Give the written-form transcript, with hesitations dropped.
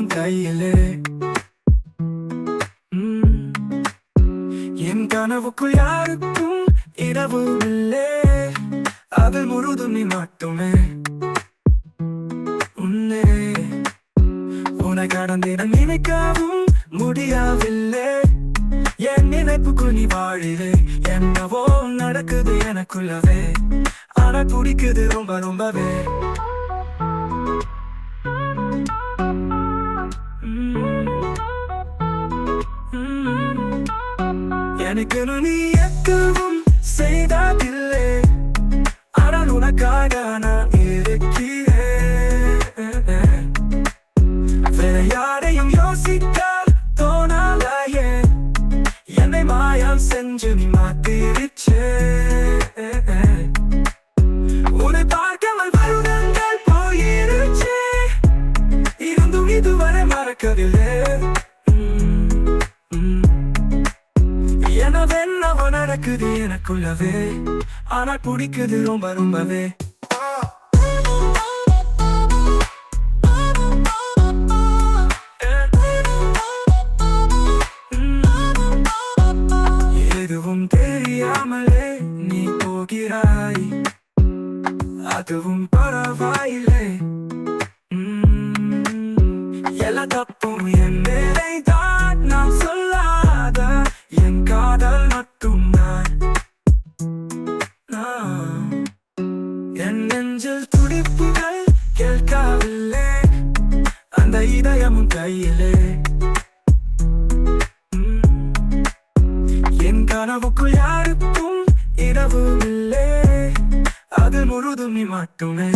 இதயமும் கையிலே. என் கனவுக்குள் யாருக்கும் இரவு இல்லை, அது முழுதும் நீ மட்டுமே. உன்னை கடந்திட நினைக்கவும் முடியவில்லை, என் நினைப்புக்குள் நீ வாழிலே. என்னவோ நடக்குது எனக்குள்ளவே, ஆனா பிடிக்குது ரொம்ப ரொம்பவே. எனக்கு நீ எக்கவும் செய்ததில்லை, ஆனால் உனக்காக நான் இருக்கிறேன். வேற யாரையும் யோசிக்க தோணலையே, என்னை மாயம் செஞ்சு நீ மாத்திருச்சே. உன்னை பார்க்காமல் வருடங்கள் போயிருச்சே, இருந்தும் இதுவரை மறக்கவில்லை. என்னவென்னவோ நடக்குது எனக்குள்ளவே, ஆனால் பிடிக்குது ரொம்ப ரொம்பவே. எதுவும் தெரியாமலே நீ போகிறாய், அதுவும் பரவாயில்லை. எல்லா தப்பும் என் மேலே தான், நான் சொல்லாத என் காதல் மட்டும் என் நெஞ்சில் துடிப்புகள் கேட்கவில்லை, அந்த இதயமும் கையிலே. என் கனவுக்குள் யாருக்கும் இரவு இல்லை, அது முழுதும் நீ மட்டுமே.